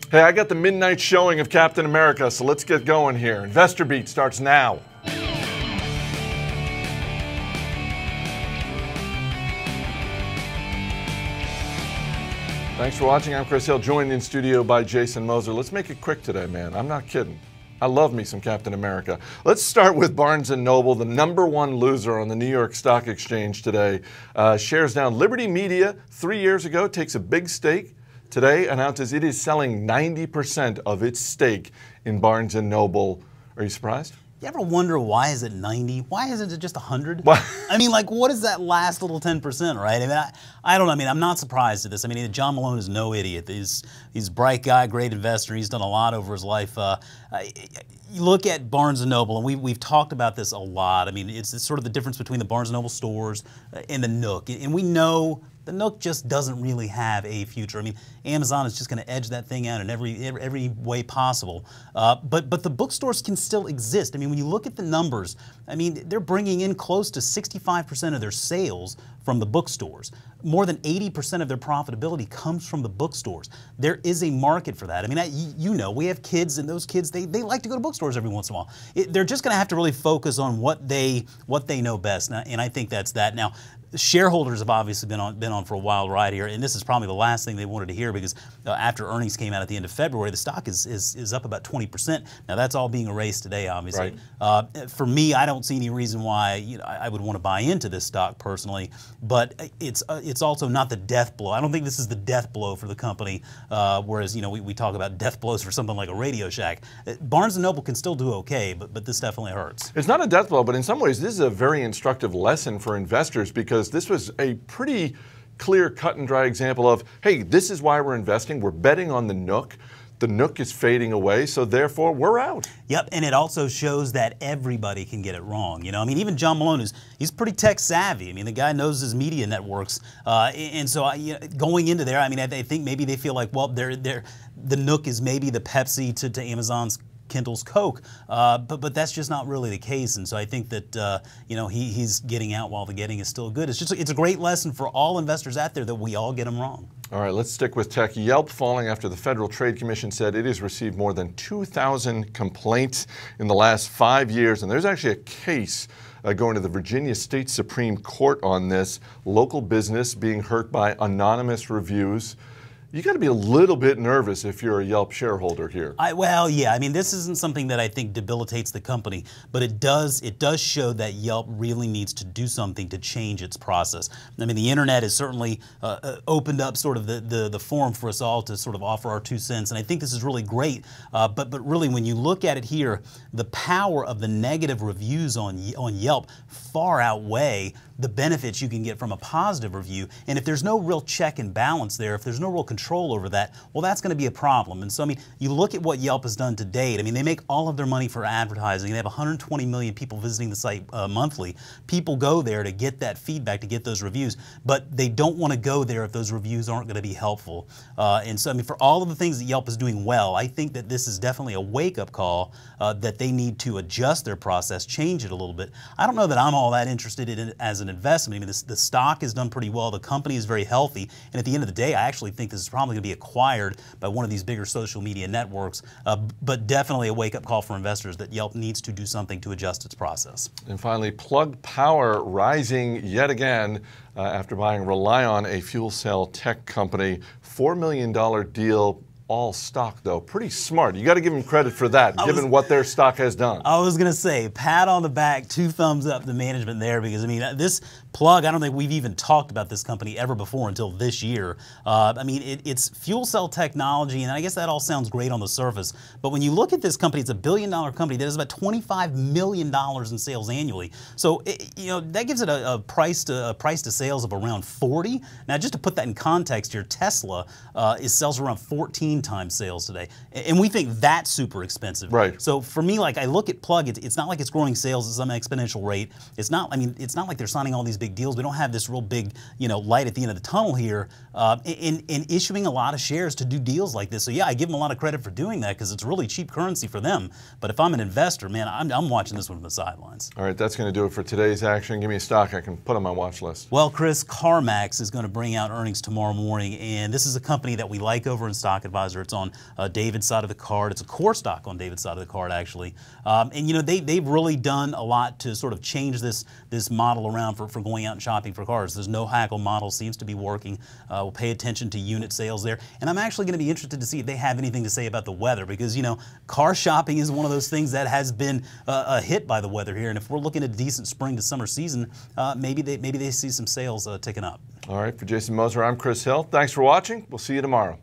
Hey, I got the midnight showing of Captain America, so let's get going here. Investor Beat starts now. Thanks for watching. I'm Chris Hill, joined in studio by Jason Moser. Let's make it quick today, man. I'm not kidding. I love me some Captain America. Let's start with Barnes & Noble, the #1 loser on the New York Stock Exchange today. Shares down. Liberty Media, 3 years ago, takes a big stake. Today announces it is selling 90% of its stake in Barnes & Noble. Are you surprised? You ever wonder why is it 90? Why isn't it just 100? What? I mean, like, what is that last little 10%, right? I mean, I don't know. I mean, I'm not surprised at this. I mean, John Malone is no idiot. He's a bright guy, great investor. He's done a lot over his life. You look at Barnes & Noble, and we've talked about this a lot. I mean, it's sort of the difference between the Barnes & Noble stores and the Nook. And we know the Nook just doesn't really have a future. I mean, Amazon is just going to edge that thing out in every way possible. But the bookstores can still exist. I mean, when you look at the numbers, I mean, they're bringing in close to 65% of their sales from the bookstores. More than 80% of their profitability comes from the bookstores. There is a market for that. I mean, you know, we have kids, and those kids, they like to go to bookstores every once in a while. They're just going to have to really focus on what they know best, and I think that's that. Now, shareholders have obviously been on for a wild ride here, and this is probably the last thing they wanted to hear because after earnings came out at the end of February, the stock is up about 20%. Now that's all being erased today, obviously. Right. For me, I don't see any reason why I would want to buy into this stock personally, but it's also not the death blow. I don't think this is the death blow for the company. Whereas we talk about death blows for something like a Radio Shack. Barnes & Noble can still do okay, but this definitely hurts. It's not a death blow, but in some ways this is a very instructive lesson for investors because this was a pretty clear cut and dry example of, hey, this is why we're investing. We're betting on the Nook. The Nook is fading away, so therefore we're out. Yep, and it also shows that everybody can get it wrong. I mean, even John Malone, he's pretty tech savvy. I mean, the guy knows his media networks, and so going into there, I mean, I think maybe they feel like, well, the Nook is maybe the Pepsi to Amazon's Kindle's Coke, but that's just not really the case, and so I think that he's getting out while the getting is still good. It's a great lesson for all investors out there that we all get them wrong. All right, let's stick with tech. Yelp falling after the Federal Trade Commission said it has received more than 2,000 complaints in the last 5 years, and there's actually a case going to the Virginia State Supreme Court on this. Local business being hurt by anonymous reviews. You got to be a little bit nervous if you're a Yelp shareholder here. Well, yeah. I mean, this isn't something that I think debilitates the company, but it does show that Yelp really needs to do something to change its process. I mean, the internet has certainly opened up sort of the forum for us all to sort of offer our 2 cents, and I think this is really great. But really, when you look at it here, the power of the negative reviews on Yelp far outweigh the benefits you can get from a positive review. And if there's no real check and balance there, if there's no real control over that, well, that's going to be a problem. And so, I mean, you look at what Yelp has done to date. I mean, they make all of their money for advertising. They have 120 million people visiting the site monthly. People go there to get that feedback, to get those reviews, but they don't want to go there if those reviews aren't going to be helpful. And so, I mean, for all of the things that Yelp is doing well, I think that this is definitely a wake-up call that they need to adjust their process, change it a little bit. I don't know that I'm all that interested in it as an investment. I mean, the stock has done pretty well. The company is very healthy. And at the end of the day, I actually think this is probably going to be acquired by one of these bigger social media networks. But definitely a wake-up call for investors that Yelp needs to do something to adjust its process. And finally, Plug Power rising yet again after buying Relion, a fuel cell tech company. $4 million deal. All stock, though. Pretty smart. You got to give them credit for that, given what their stock has done. I was going to say, pat on the back, 2 thumbs up to management there, because, I mean, this Plug, I don't think we've even talked about this company ever before until this year. I mean, it's fuel cell technology, and I guess that all sounds great on the surface, but when you look at this company, it's a $1 billion company that has about $25 million in sales annually. So, that gives it a price to sales of around 40. Now, just to put that in context here, Tesla sells around 14 times sales today, and we think that's super expensive. Right. So for me, like, I look at Plug, it's not like it's growing sales at some exponential rate. It's not. I mean, it's not like they're signing all these big deals. We don't have this real big, light at the end of the tunnel here, and issuing a lot of shares to do deals like this. So yeah, I give them a lot of credit for doing that because it's really cheap currency for them. But if I'm an investor, man, I'm watching this one from the sidelines. All right, that's going to do it for today's action. Give me a stock I can put on my watch list. Well, Chris, CarMax is going to bring out earnings tomorrow morning, and this is a company that we like over in Stock Advisor. advisor. It's on David's side of the card. It's a core stock on David's side of the card, actually. And you know, they've really done a lot to sort of change this model around for going out and shopping for cars. There's no hackle model, seems to be working. We'll pay attention to unit sales there. And I'm actually going to be interested to see if they have anything to say about the weather, because, you know, car shopping is one of those things that has been hit by the weather here. And if we're looking at a decent spring to summer season, maybe they see some sales ticking up. All right, for Jason Moser, I'm Chris Hill. Thanks for watching. We'll see you tomorrow.